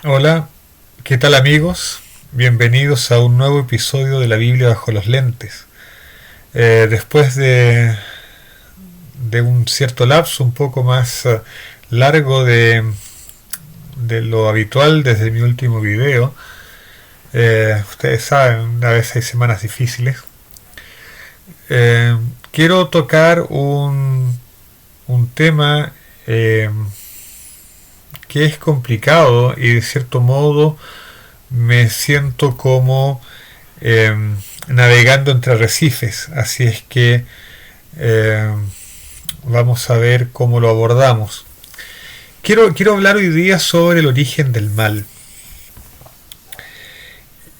Hola, ¿qué tal amigos? Bienvenidos a un nuevo episodio de la Biblia bajo los lentes. Después de un cierto lapso un poco más largo de lo habitual desde mi último video, ustedes saben, a veces hay semanas difíciles. Quiero tocar un tema que es complicado y de cierto modo me siento como eh, navegando entre arrecifes, así es que eh, vamos a ver cómo lo abordamos. Quiero hablar hoy día sobre el origen del mal.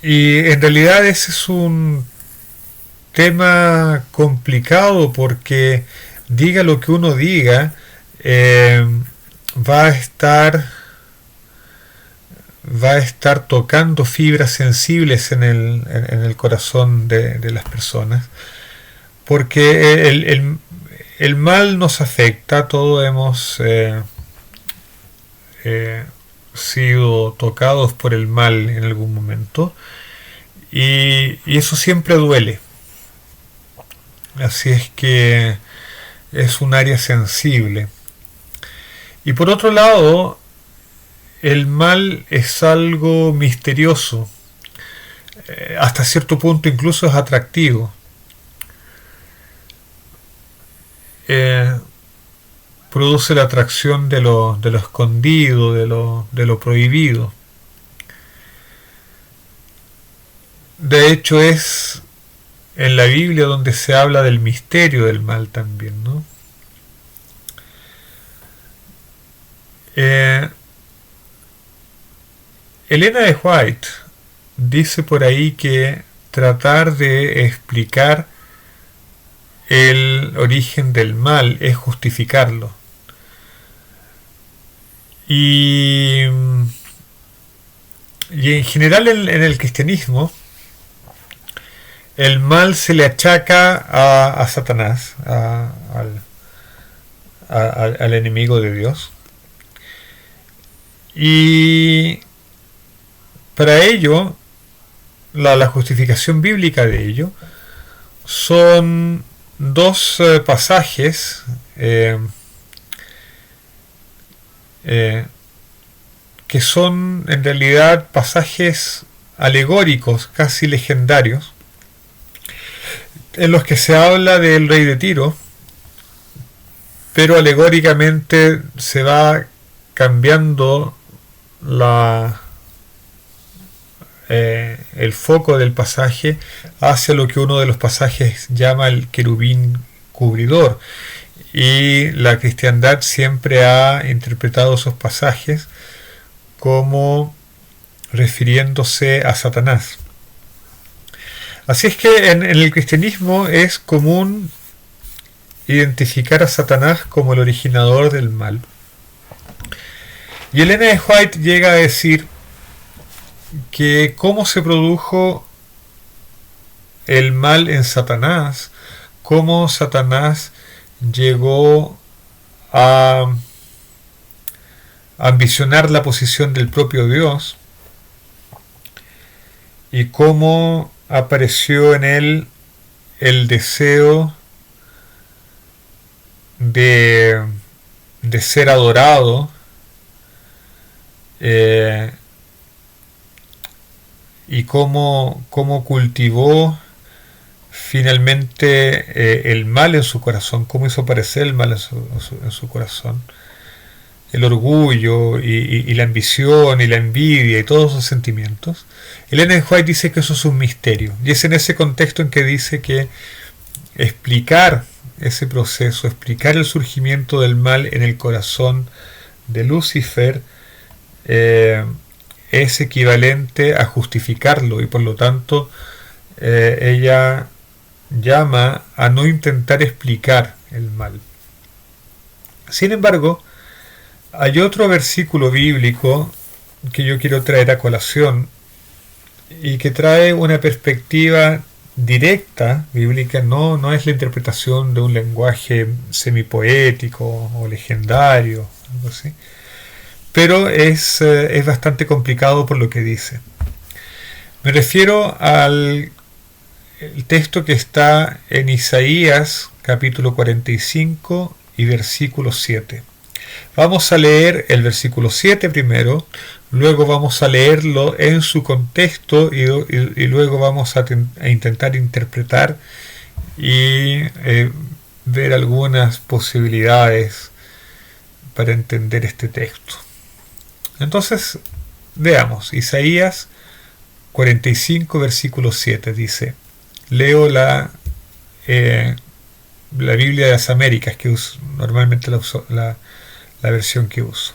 Y en realidad ese es un tema complicado porque diga lo que uno diga, eh, va a estar va a estar tocando fibras sensibles en el corazón de las personas, porque el mal nos afecta, todos hemos eh, sido tocados por el mal en algún momento, y eso siempre duele, así es que es un área sensible. Y por otro lado, el mal es algo misterioso, hasta cierto punto incluso es atractivo. Eh, Produce la atracción de lo escondido, de lo prohibido. De hecho es en la Biblia donde se habla del misterio del mal también, ¿no? Eh, Elena de White dice por ahí que tratar de explicar el origen del mal es justificarlo. Y, y en general en el cristianismo el mal se le achaca a Satanás, al enemigo de Dios. Y para ello, la justificación bíblica de ello son dos pasajes eh, que son en realidad pasajes alegóricos, casi legendarios, en los que se habla del rey de Tiro, pero alegóricamente se va cambiando el foco del pasaje hacia lo que uno de los pasajes llama el querubín cubridor, y la cristiandad siempre ha interpretado esos pasajes como refiriéndose a Satanás. Así es que en el cristianismo es común identificar a Satanás como el originador del mal. Y Elena de White llega a decir que cómo se produjo el mal en Satanás, cómo Satanás llegó a ambicionar la posición del propio Dios y cómo apareció en él el deseo de, de ser adorado, eh, y cómo cultivó finalmente el mal en su corazón, cómo hizo aparecer el mal en su corazón, el orgullo y la ambición y la envidia y todos esos sentimientos. Ellen White dice que eso es un misterio, y es en ese contexto en que dice que explicar ese proceso, explicar el surgimiento del mal en el corazón de Lucifer, es equivalente a justificarlo, y por lo tanto ella llama a no intentar explicar el mal. Sin embargo, hay otro versículo bíblico que yo quiero traer a colación y que trae una perspectiva directa bíblica, no es la interpretación de un lenguaje semipoético o legendario, algo así, pero es bastante complicado por lo que dice. Me refiero al el texto que está en Isaías capítulo 45 y versículo 7. Vamos a leer el versículo 7 primero, luego vamos a leerlo en su contexto y luego vamos a intentar interpretar y ver algunas posibilidades para entender este texto. Entonces, veamos, Isaías 45, versículo 7 dice, leo la Biblia de las Américas, que uso, normalmente la versión que uso.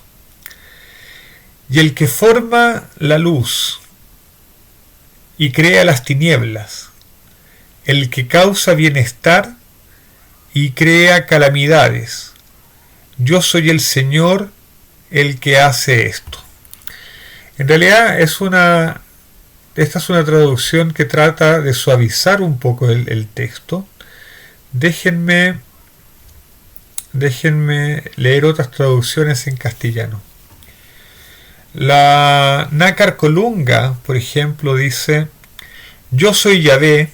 Y el que forma la luz y crea las tinieblas, el que causa bienestar y crea calamidades, yo soy el Señor el que hace esto. En realidad esta es una traducción que trata de suavizar un poco el texto. Déjenme leer otras traducciones en castellano. La Nácar Colunga, por ejemplo, dice: yo soy Yahvé,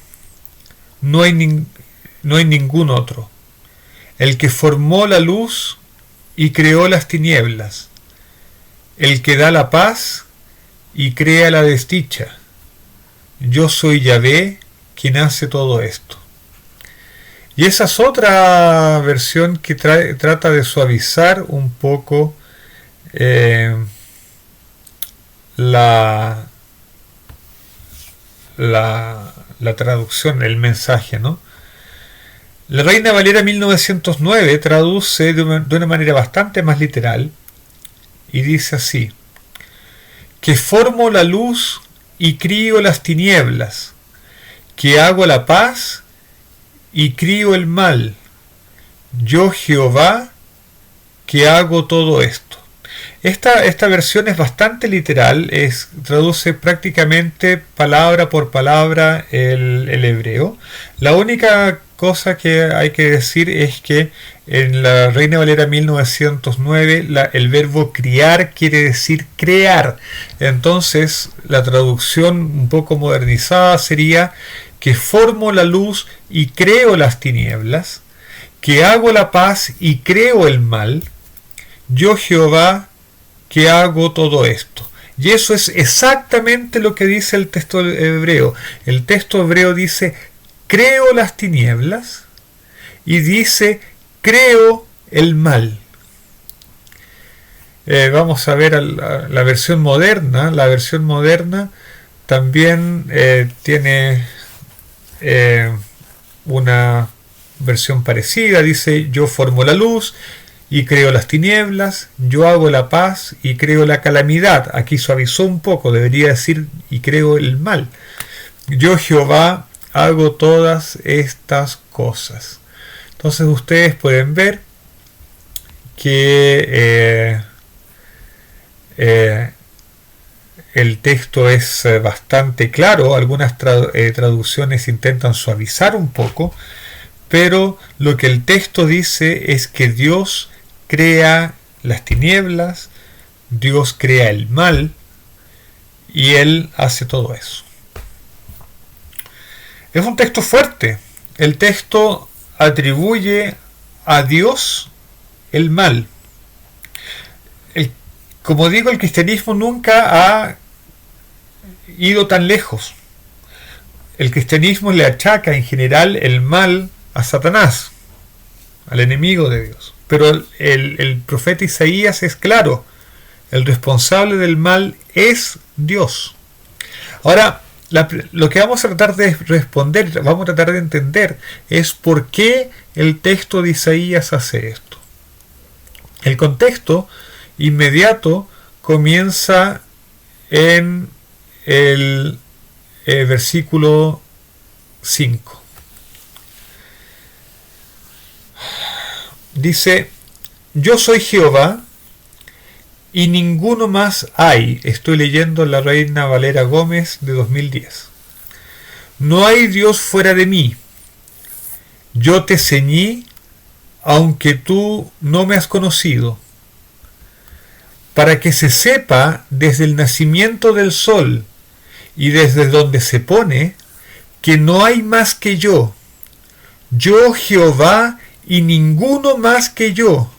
no hay ningún otro, el que formó la luz y creó las tinieblas, el que da la paz y crea la desdicha. Yo soy Yahvé, quien hace todo esto. Y esa es otra versión que trata de suavizar un poco la traducción, el mensaje, ¿no? La Reina Valera 1909 traduce de una manera bastante más literal y dice así: que formo la luz y crío las tinieblas, que hago la paz y crío el mal, yo Jehová, que hago todo esto. Esta versión es bastante literal, traduce prácticamente palabra por palabra el hebreo. La única cosa que hay que decir es que en la Reina Valera 1909 el verbo criar quiere decir crear. Entonces la traducción un poco modernizada sería: que formo la luz y creo las tinieblas, que hago la paz y creo el mal, yo Jehová, que hago todo esto. Y eso es exactamente lo que dice el texto hebreo. El texto hebreo dice: creo las tinieblas, y dice: creo el mal. Vamos a ver la versión moderna. La versión moderna también tiene una versión parecida. Dice: yo formo la luz y creo las tinieblas, yo hago la paz y creo la calamidad. Aquí suavizó un poco, debería decir: y creo el mal. Yo Jehová hago todas estas cosas. Entonces ustedes pueden ver que el texto es bastante claro. Algunas traducciones intentan suavizar un poco, pero lo que el texto dice es que Dios crea las tinieblas, Dios crea el mal, y Él hace todo eso. Es un texto fuerte. El texto atribuye a Dios el mal. Como digo, el cristianismo nunca ha ido tan lejos. El cristianismo le achaca en general el mal a Satanás, al enemigo de Dios. Pero el profeta Isaías es claro: el responsable del mal es Dios. Ahora, lo que vamos a tratar de responder, vamos a tratar de entender, es por qué el texto de Isaías hace esto. El contexto inmediato comienza en el versículo 5. Dice: yo soy Jehová y ninguno más hay. Estoy leyendo la Reina Valera Gómez de 2010. No hay Dios fuera de mí. Yo te ceñí, aunque tú no me has conocido. para que se sepa desde el nacimiento del sol y desde donde se pone, que no hay más que yo Jehová, y ninguno más que yo,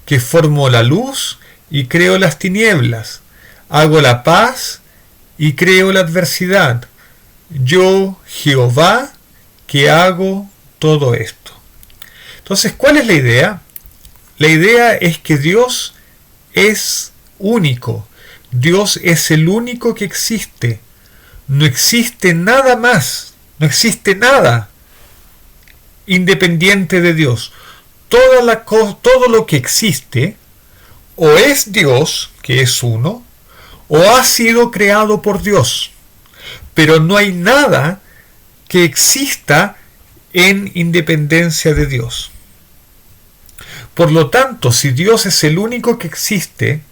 que formo la luz y creo las tinieblas, hago la paz y creo la adversidad, yo Jehová, que hago todo esto. Entonces, ¿cuál es la idea? La idea es que Dios es único. Dios es el único que existe. No existe nada más. No existe nada independiente de Dios. Todo lo que existe o es Dios, que es uno, o ha sido creado por Dios. Pero no hay nada que exista en independencia de Dios. Por lo tanto, si Dios es el único que existe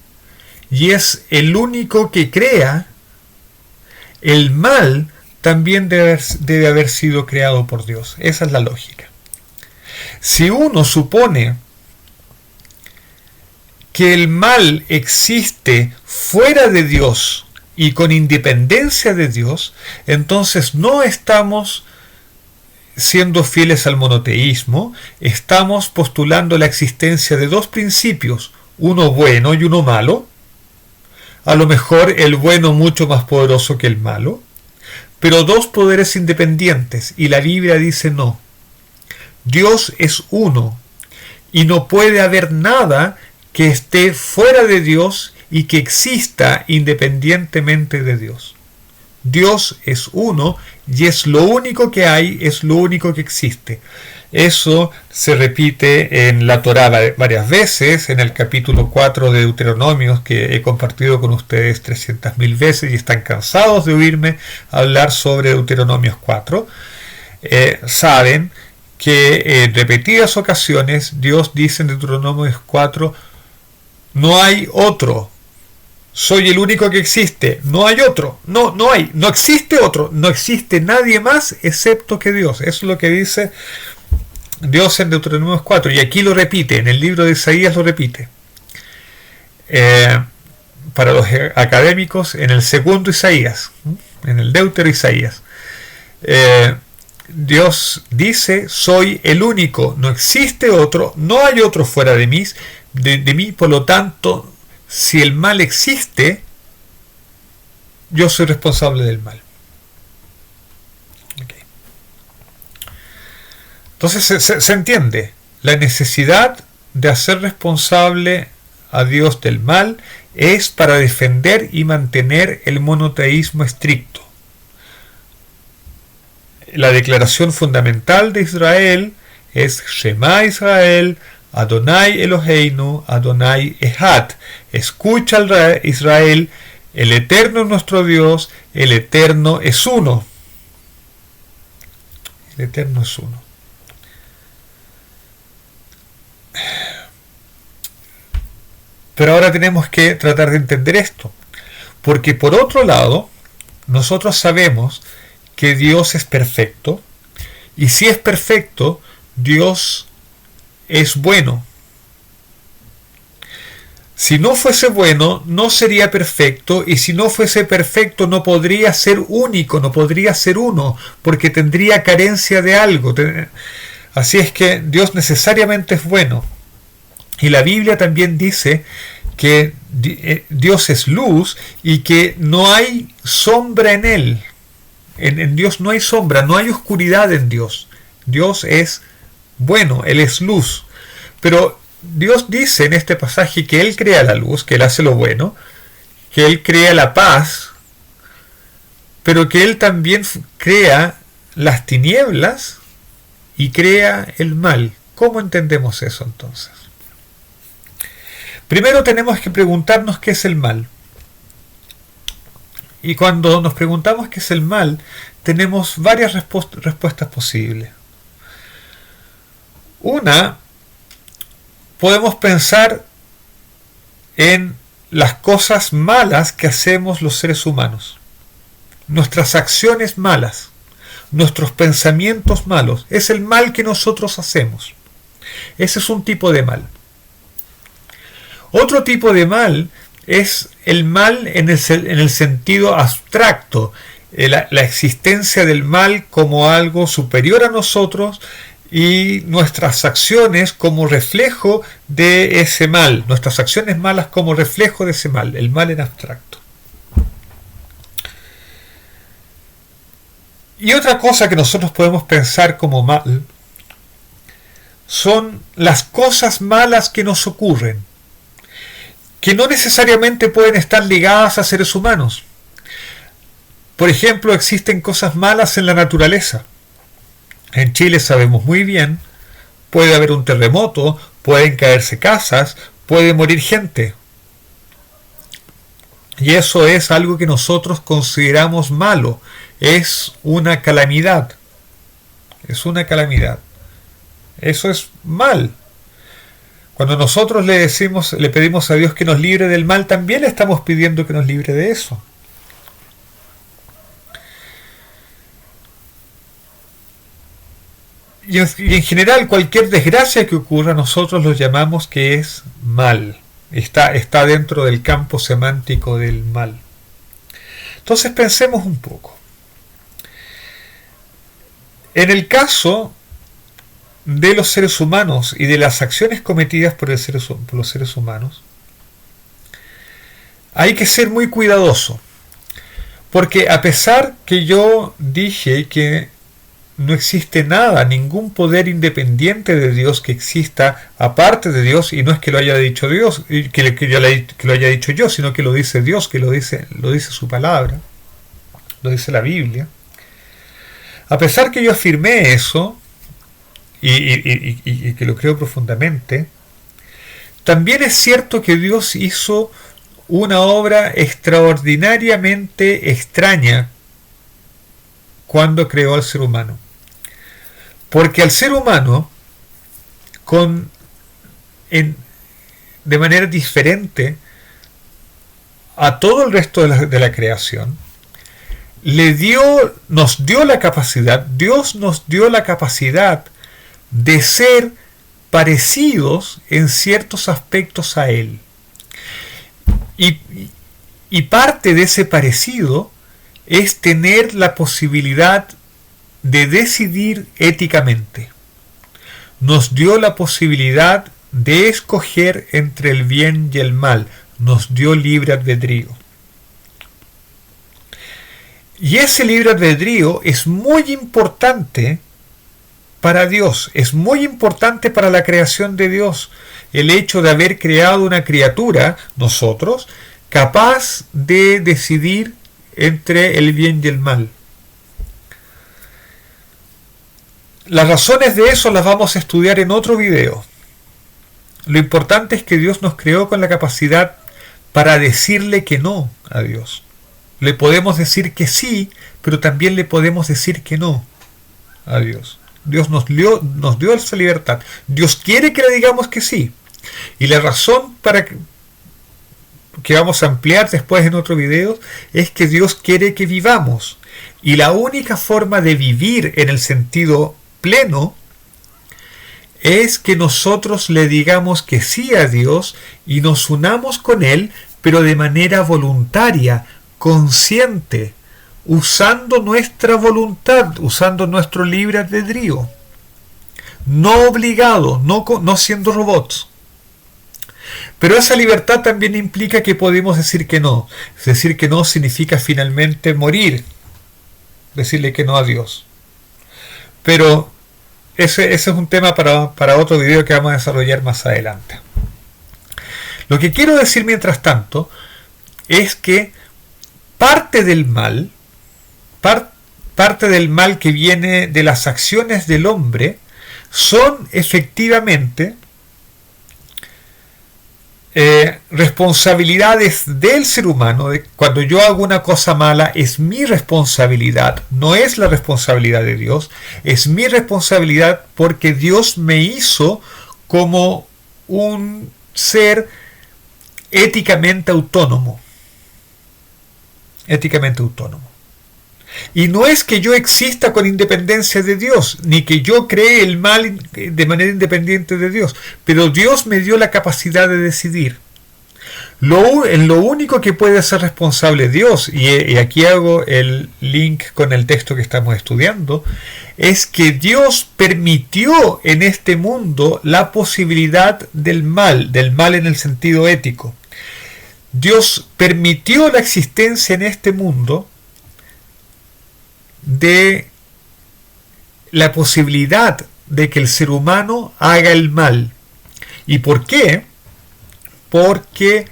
y es el único que crea, el mal también debe haber sido creado por Dios. Esa es la lógica. Si uno supone que el mal existe fuera de Dios y con independencia de Dios, entonces no estamos siendo fieles al monoteísmo, estamos postulando la existencia de dos principios, uno bueno y uno malo, a lo mejor el bueno mucho más poderoso que el malo, pero dos poderes independientes, y la Biblia dice no. Dios es uno, y no puede haber nada que esté fuera de Dios y que exista independientemente de Dios. Dios es uno y es lo único que hay, es lo único que existe. Eso se repite en la Torá varias veces, en el capítulo 4 de Deuteronomios, que he compartido con ustedes 300.000 veces y están cansados de oírme hablar sobre Deuteronomios 4. Saben que en repetidas ocasiones Dios dice en Deuteronomios 4, no hay otro. Soy el único que existe. No hay otro. No hay. No existe otro. No existe nadie más excepto que Dios. Eso es lo que dice Dios en Deuteronomio 4. Y aquí lo repite. En el libro de Isaías lo repite. Para los académicos, en el segundo Isaías. En el Deutero Isaías. Dios dice, soy el único. No existe otro. No hay otro fuera de mí. De mí, por lo tanto, si el mal existe, yo soy responsable del mal. Okay. Entonces se entiende la necesidad de hacer responsable a Dios del mal es para defender y mantener el monoteísmo estricto. La declaración fundamental de Israel es Shema Israel, Adonai Eloheinu, Adonai Echad. Escucha Israel, el Eterno es nuestro Dios, el Eterno es uno. El Eterno es uno. Pero ahora tenemos que tratar de entender esto, porque por otro lado, nosotros sabemos que Dios es perfecto, y si es perfecto, Dios es bueno. Si no fuese bueno, no sería perfecto, y si no fuese perfecto, no podría ser único, no podría ser uno, porque tendría carencia de algo. Así es que Dios necesariamente es bueno. Y la Biblia también dice que Dios es luz y que no hay sombra en Él. En Dios no hay sombra, no hay oscuridad en Dios. Dios es bueno, Él es luz. Pero Dios dice en este pasaje que Él crea la luz, que Él hace lo bueno, que Él crea la paz, pero que Él también crea las tinieblas y crea el mal. ¿Cómo entendemos eso entonces? Primero tenemos que preguntarnos qué es el mal. Y cuando nos preguntamos qué es el mal, tenemos varias respuestas posibles. Una, podemos pensar en las cosas malas que hacemos los seres humanos. Nuestras acciones malas, nuestros pensamientos malos, es el mal que nosotros hacemos. Ese es un tipo de mal. Otro tipo de mal es el mal en el sentido abstracto, la existencia del mal como algo superior a nosotros y nuestras acciones como reflejo de ese mal, nuestras acciones malas como reflejo de ese mal, el mal en abstracto. Y otra cosa que nosotros podemos pensar como mal son las cosas malas que nos ocurren, que no necesariamente pueden estar ligadas a seres humanos. Por ejemplo, existen cosas malas en la naturaleza. En Chile sabemos muy bien, puede haber un terremoto, pueden caerse casas, puede morir gente. Y eso es algo que nosotros consideramos malo, es una calamidad. Es una calamidad. Eso es mal. Cuando nosotros le pedimos a Dios que nos libre del mal, también le estamos pidiendo que nos libre de eso. Y en general, cualquier desgracia que ocurra, nosotros lo llamamos que es mal. Está dentro del campo semántico del mal. Entonces pensemos un poco. En el caso de los seres humanos y de las acciones cometidas por los seres humanos, hay que ser muy cuidadoso. Porque a pesar que yo dije que no existe nada, ningún poder independiente de Dios que exista aparte de Dios, y no es que lo haya dicho Dios, que lo haya dicho yo, sino que lo dice Dios, que lo dice su palabra, lo dice la Biblia. A pesar que yo afirmé eso, y que lo creo profundamente, también es cierto que Dios hizo una obra extraordinariamente extraña cuando creó al ser humano. Porque al ser humano, de manera diferente a todo el resto de la creación, Dios nos dio la capacidad de ser parecidos en ciertos aspectos a Él. Y parte de ese parecido es tener la posibilidad de decidir éticamente. Nos dio la posibilidad de escoger entre el bien y el mal. Nos dio libre albedrío. Y ese libre albedrío es muy importante para Dios, es muy importante para la creación de Dios, el hecho de haber creado una criatura, nosotros, capaz de decidir entre el bien y el mal. Las razones de eso las vamos a estudiar en otro video. Lo importante es que Dios nos creó con la capacidad para decirle que no a Dios. Le podemos decir que sí, pero también le podemos decir que no a Dios. Dios nos dio esa libertad. Dios quiere que le digamos que sí. Y la razón que vamos a ampliar después en otro video es que Dios quiere que vivamos. Y la única forma de vivir en el sentido pleno es que nosotros le digamos que sí a Dios y nos unamos con Él, pero de manera voluntaria, consciente, usando nuestra voluntad, usando nuestro libre albedrío, no obligado, no siendo robots. Pero esa libertad también implica que podemos decir que no. Decir que no significa finalmente morir, decirle que no a Dios. Pero ese es un tema para otro video que vamos a desarrollar más adelante. Lo que quiero decir mientras tanto es que parte del mal que viene de las acciones del hombre son efectivamente responsabilidades del ser humano. Cuando yo hago una cosa mala es mi responsabilidad, no es la responsabilidad de Dios, es mi responsabilidad porque Dios me hizo como un ser éticamente autónomo. Y no es que yo exista con independencia de Dios, ni que yo cree el mal de manera independiente de Dios, pero Dios me dio la capacidad de decidir. En lo único que puede ser responsable Dios, y aquí hago el link con el texto que estamos estudiando, es que Dios permitió en este mundo la posibilidad del mal en el sentido ético. Dios permitió la existencia en este mundo de la posibilidad de que el ser humano haga el mal. ¿Y por qué? Porque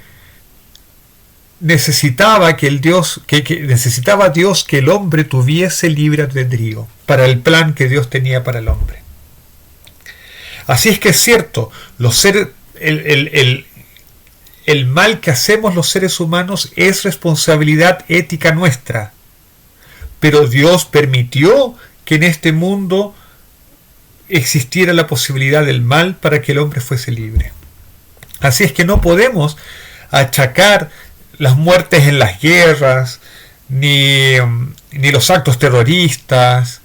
necesitaba necesitaba Dios que el hombre tuviese libre albedrío para el plan que Dios tenía para el hombre. Así es que es cierto, el mal que hacemos los seres humanos es responsabilidad ética nuestra, pero Dios permitió que en este mundo existiera la posibilidad del mal para que el hombre fuese libre. Así es que no podemos achacar las muertes en las guerras, ni los actos terroristas,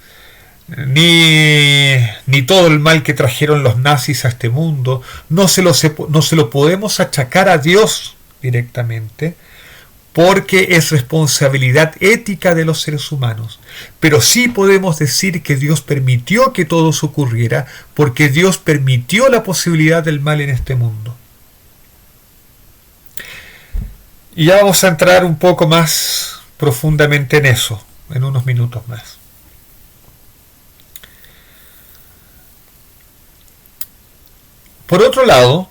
ni todo el mal que trajeron los nazis a este mundo. No se lo podemos achacar a Dios directamente, porque es responsabilidad ética de los seres humanos. Pero sí podemos decir que Dios permitió que todo eso ocurriera, porque Dios permitió la posibilidad del mal en este mundo. Y ya vamos a entrar un poco más profundamente en eso, en unos minutos más. Por otro lado,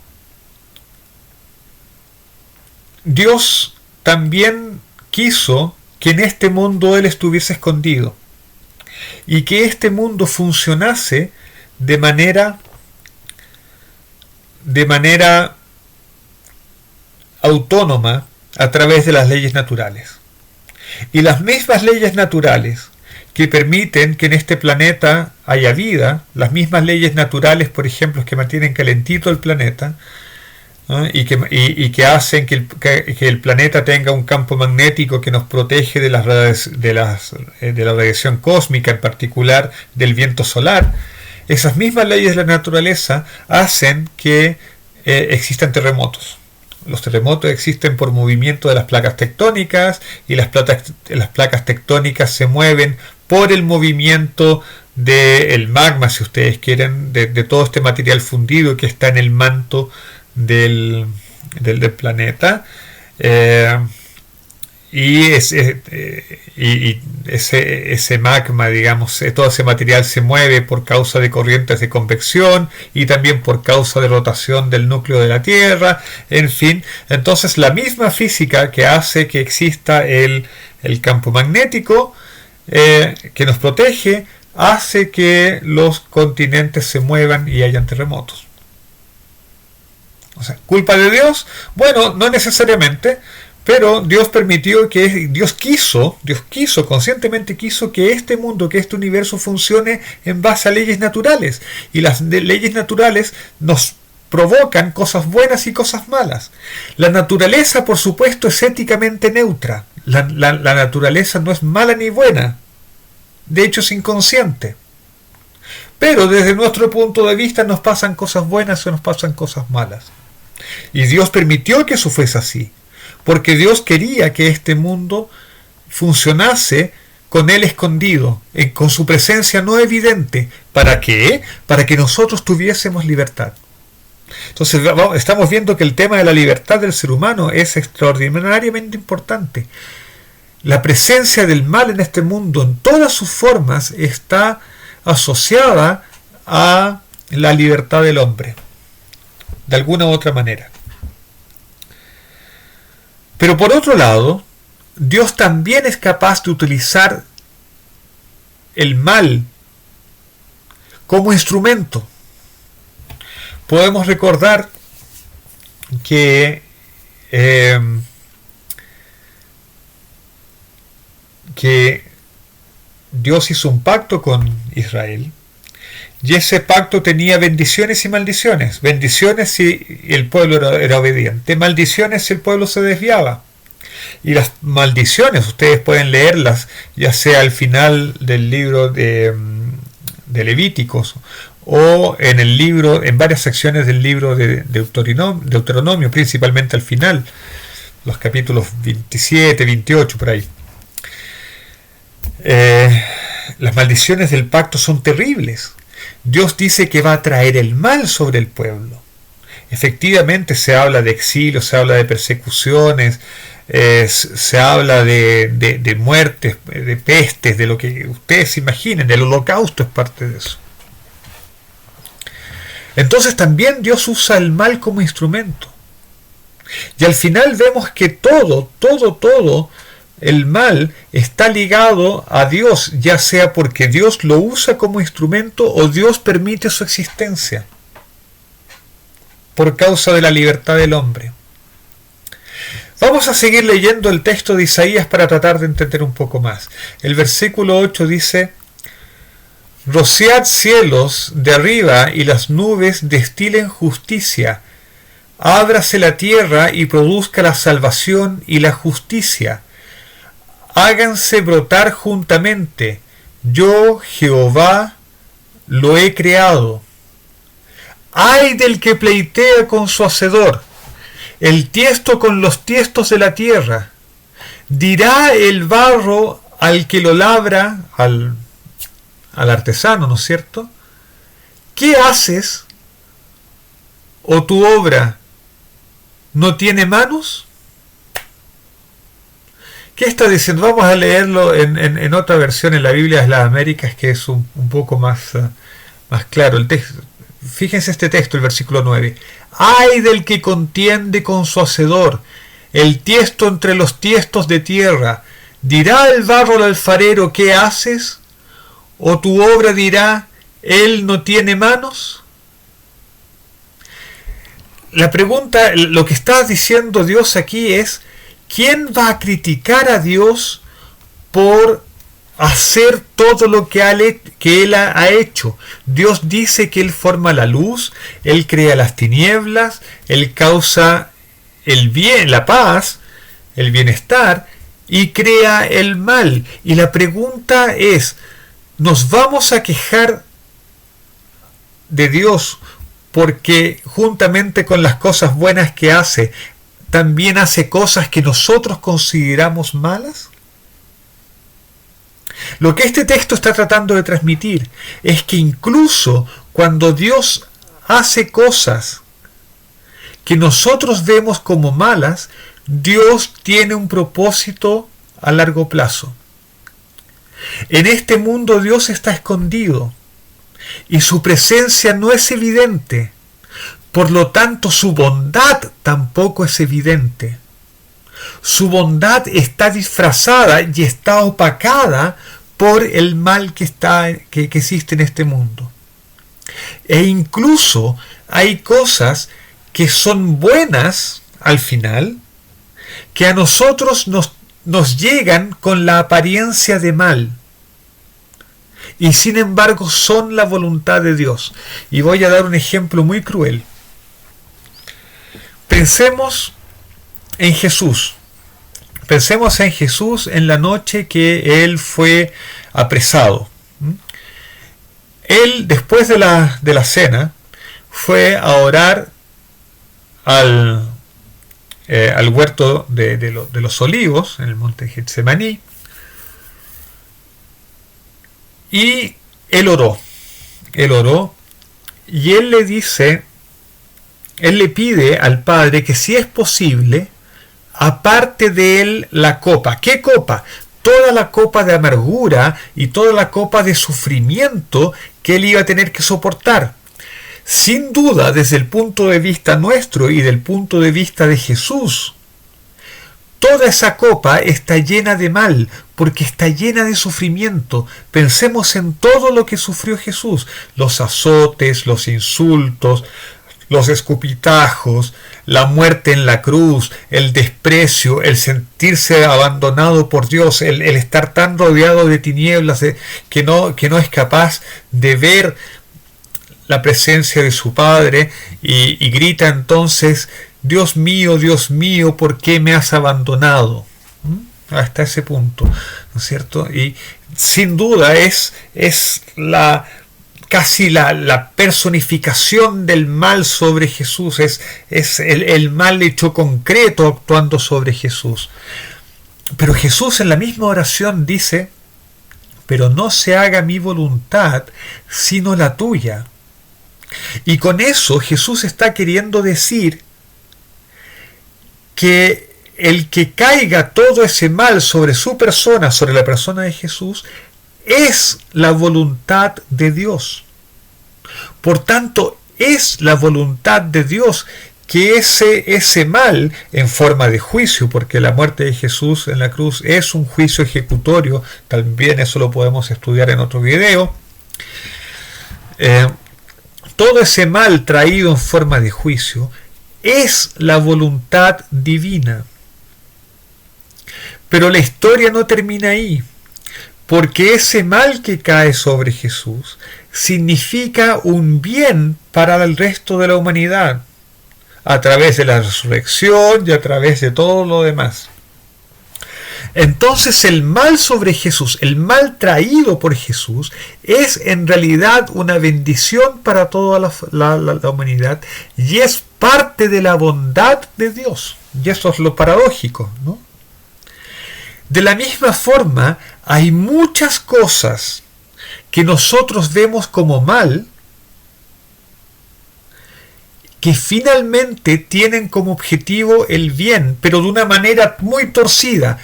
Dios también quiso que en este mundo Él estuviese escondido y que este mundo funcionase de manera autónoma a través de las leyes naturales. Y las mismas leyes naturales que permiten que en este planeta haya vida, las mismas leyes naturales, por ejemplo, que mantienen calentito el planeta, ¿no? y que hacen que el planeta tenga un campo magnético que nos protege de la radiación cósmica, en particular del viento solar. Esas mismas leyes de la naturaleza hacen que existan terremotos. Los terremotos existen por movimiento de las placas tectónicas, y las placas tectónicas se mueven por el movimiento del magma, si ustedes quieren, de todo este material fundido que está en el manto del planeta. Y ese magma, digamos, todo ese material se mueve por causa de corrientes de convección y también por causa de rotación del núcleo de la Tierra. En fin, entonces la misma física que hace que exista el campo magnético que nos protege, hace que los continentes se muevan y hayan terremotos. O sea, ¿culpa de Dios? Bueno, no necesariamente. Pero Dios permitió conscientemente quiso que este mundo, que este universo funcione en base a leyes naturales. Y las leyes naturales nos provocan cosas buenas y cosas malas. La naturaleza, por supuesto, es éticamente neutra. La naturaleza no es mala ni buena. De hecho, es inconsciente. Pero desde nuestro punto de vista nos pasan cosas buenas o nos pasan cosas malas. Y Dios permitió que eso fuese así, porque Dios quería que este mundo funcionase con Él escondido, con su presencia no evidente. ¿Para qué? Para que nosotros tuviésemos libertad. Entonces estamos viendo que el tema de la libertad del ser humano es extraordinariamente importante. La presencia del mal en este mundo, en todas sus formas, está asociada a la libertad del hombre, de alguna u otra manera. Pero por otro lado, Dios también es capaz de utilizar el mal como instrumento. Podemos recordar que Dios hizo un pacto con Israel, y ese pacto tenía bendiciones y maldiciones. Bendiciones si el pueblo era obediente, maldiciones si el pueblo se desviaba. Y las maldiciones, ustedes pueden leerlas, ya sea al final del libro de Levíticos o en el libro, en varias secciones del libro de Deuteronomio, principalmente al final, los capítulos 27, 28, por ahí. Las maldiciones del pacto son terribles. Dios dice que va a traer el mal sobre el pueblo. Efectivamente se habla de exilio, se habla de persecuciones, se habla de muertes, de pestes, de lo que ustedes imaginen. El holocausto es parte de eso. Entonces también Dios usa el mal como instrumento. Y al final vemos que todo el mal está ligado a Dios, ya sea porque Dios lo usa como instrumento o Dios permite su existencia por causa de la libertad del hombre. Vamos a seguir leyendo el texto de Isaías para tratar de entender un poco más. El versículo 8 dice: rociad cielos de arriba y las nubes destilen justicia. Ábrase la tierra y produzca la salvación y la justicia. Háganse brotar juntamente. Yo, Jehová, lo he creado. ¡Ay del que pleitea con su hacedor! El tiesto con los tiestos de la tierra. Dirá el barro al que lo labra, al artesano, ¿no es cierto? ¿Qué haces? ¿O tu obra no tiene manos? ¿Qué está diciendo? Vamos a leerlo en otra versión en la Biblia de las Américas, que es un poco más claro. El texto, fíjense este texto, el versículo 9. ¡Ay del que contiende con su hacedor! El tiesto entre los tiestos de tierra. ¿Dirá el barro al alfarero, qué haces? ¿O tu obra dirá, él no tiene manos? La pregunta, lo que está diciendo Dios aquí es: ¿quién va a criticar a Dios por hacer todo lo que Él ha hecho? Dios dice que Él forma la luz, Él crea las tinieblas, Él causa el bien, la paz, el bienestar, y crea el mal. Y la pregunta es: ¿nos vamos a quejar de Dios porque juntamente con las cosas buenas que hace, también hace cosas que nosotros consideramos malas? Lo que este texto está tratando de transmitir es que incluso cuando Dios hace cosas que nosotros vemos como malas, Dios tiene un propósito a largo plazo. En este mundo Dios está escondido y su presencia no es evidente. Por lo tanto, su bondad tampoco es evidente. Su bondad está disfrazada y está opacada por el mal que existe en este mundo. E incluso hay cosas que son buenas al final, que a nosotros nos llegan con la apariencia de mal, y sin embargo son la voluntad de Dios. Y voy a dar un ejemplo muy cruel. Pensemos en Jesús. Pensemos en Jesús en la noche que Él fue apresado. Él, después de la cena, fue a orar al huerto de los olivos, en el monte Getsemaní, y Él oró, y Él le pide al Padre que, si es posible, aparte de Él la copa. ¿Qué copa? Toda la copa de amargura y toda la copa de sufrimiento que Él iba a tener que soportar. Sin duda, desde el punto de vista nuestro y del punto de vista de Jesús, toda esa copa está llena de mal, porque está llena de sufrimiento. Pensemos en todo lo que sufrió Jesús: los azotes, los insultos, los escupitajos, la muerte en la cruz, el desprecio, el sentirse abandonado por Dios, el estar tan rodeado de tinieblas que no es capaz de ver la presencia de su Padre, y grita entonces: Dios mío, ¿por qué me has abandonado? Hasta ese punto, ¿no es cierto? Y sin duda es la casi la personificación del mal sobre Jesús, es el mal hecho concreto actuando sobre Jesús. Pero Jesús en la misma oración dice: pero no se haga mi voluntad sino la tuya. Y con eso Jesús está queriendo decir que el que caiga todo ese mal sobre su persona, sobre la persona de Jesús, es la voluntad de Dios. Por tanto, es la voluntad de Dios que ese mal, en forma de juicio, porque la muerte de Jesús en la cruz es un juicio ejecutorio, también eso lo podemos estudiar en otro video, todo ese mal traído en forma de juicio es la voluntad divina. Pero la historia no termina ahí, porque ese mal que cae sobre Jesús significa un bien para el resto de la humanidad, a través de la resurrección y a través de todo lo demás. Entonces el mal sobre Jesús, el mal traído por Jesús, es en realidad una bendición para toda la humanidad y es parte de la bondad de Dios. Y eso es lo paradójico, ¿no? De la misma forma, hay muchas cosas que nosotros vemos como mal, que finalmente tienen como objetivo el bien, pero de una manera muy torcida.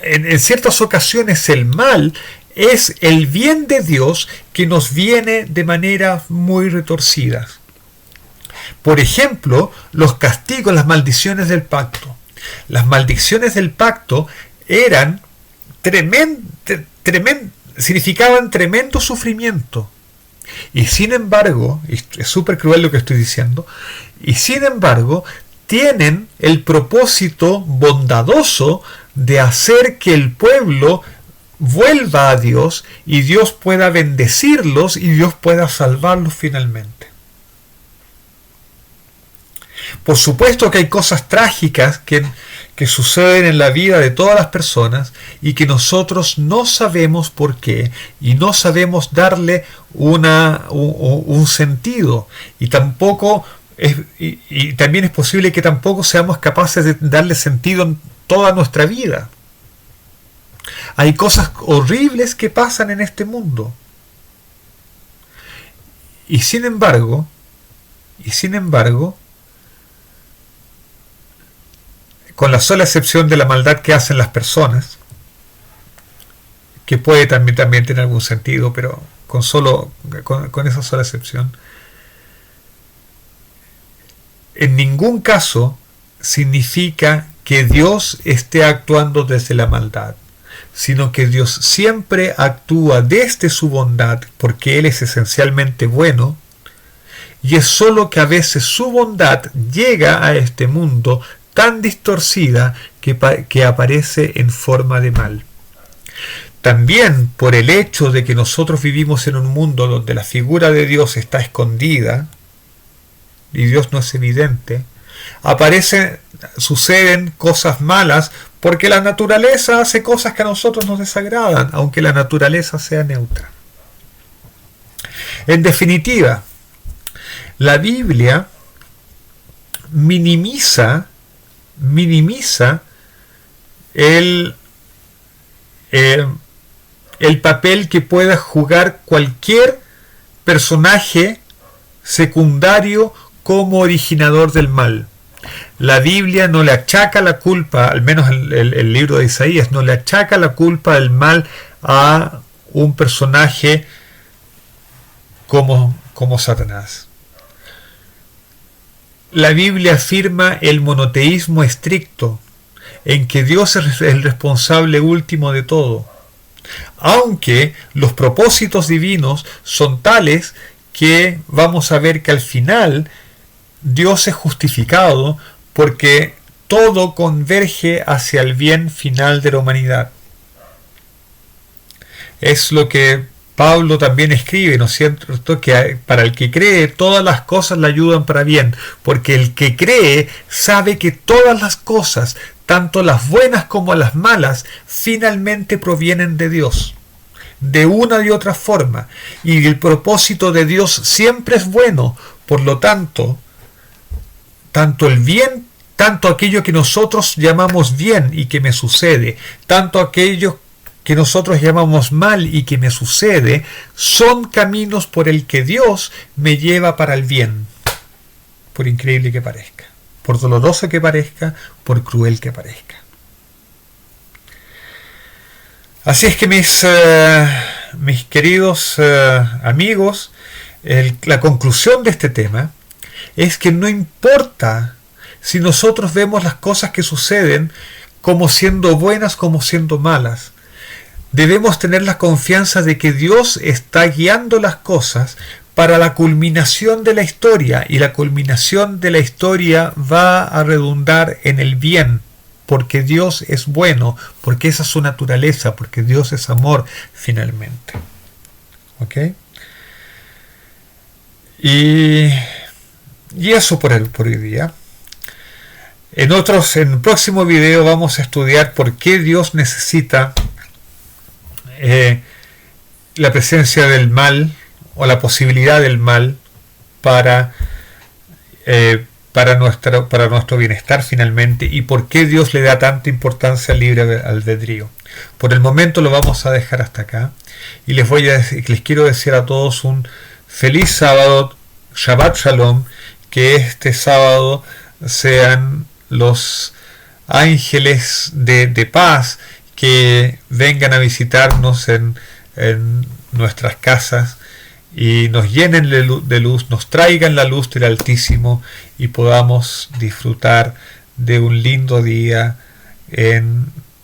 En ciertas ocasiones el mal es el bien de Dios que nos viene de manera muy retorcida. Por ejemplo, los castigos, las maldiciones del pacto. Las maldiciones del pacto eran significaban tremendo sufrimiento. Y sin embargo, es súper cruel lo que estoy diciendo, y sin embargo, tienen el propósito bondadoso de hacer que el pueblo vuelva a Dios y Dios pueda bendecirlos y Dios pueda salvarlos finalmente. Por supuesto que hay cosas trágicas que suceden en la vida de todas las personas y que nosotros no sabemos por qué y no sabemos darle un sentido, y tampoco y también es posible que tampoco seamos capaces de darle sentido en toda nuestra vida. Hay cosas horribles que pasan en este mundo y sin embargo con la sola excepción de la maldad que hacen las personas, que puede también tener algún sentido, pero con esa sola excepción, en ningún caso significa que Dios esté actuando desde la maldad, sino que Dios siempre actúa desde su bondad, porque Él es esencialmente bueno, y es solo que a veces su bondad llega a este mundo tan distorcida que aparece en forma de mal. También por el hecho de que nosotros vivimos en un mundo donde la figura de Dios está escondida y Dios no es evidente, suceden cosas malas porque la naturaleza hace cosas que a nosotros nos desagradan, aunque la naturaleza sea neutra. En definitiva, la Biblia minimiza el papel que pueda jugar cualquier personaje secundario como originador del mal. La Biblia no le achaca la culpa, al menos el libro de Isaías, no le achaca la culpa del mal a un personaje como Satanás. La Biblia afirma el monoteísmo estricto, en que Dios es el responsable último de todo, aunque los propósitos divinos son tales que vamos a ver que al final Dios es justificado porque todo converge hacia el bien final de la humanidad. Es lo que Pablo también escribe, ¿no es cierto?, que para el que cree todas las cosas le ayudan para bien, porque el que cree sabe que todas las cosas, tanto las buenas como las malas, finalmente provienen de Dios. de una y otra forma. Y el propósito de Dios siempre es bueno. Por lo tanto, tanto el bien, tanto aquello que nosotros llamamos bien y que me sucede, tanto aquello que nosotros llamamos mal y que me sucede, son caminos por el que Dios me lleva para el bien, por increíble que parezca, por doloroso que parezca, por cruel que parezca. Así es que mis queridos amigos, la conclusión de este tema es que no importa si nosotros vemos las cosas que suceden como siendo buenas, como siendo malas. Debemos tener la confianza de que Dios está guiando las cosas para la culminación de la historia, y la culminación de la historia va a redundar en el bien, porque Dios es bueno, porque esa es su naturaleza, porque Dios es amor finalmente. ¿Ok? Y eso por hoy día. En el próximo video vamos a estudiar por qué Dios necesita la presencia del mal o la posibilidad del mal para nuestro bienestar finalmente, y por qué Dios le da tanta importancia al libre albedrío. Por el momento lo vamos a dejar hasta acá, y les quiero decir a todos un feliz sábado, Shabbat Shalom, que este sábado sean los ángeles de paz que vengan a visitarnos en nuestras casas y nos llenen de luz, nos traigan la luz del Altísimo y podamos disfrutar de un lindo día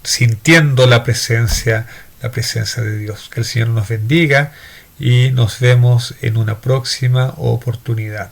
sintiendo la presencia de Dios. Que el Señor nos bendiga y nos vemos en una próxima oportunidad.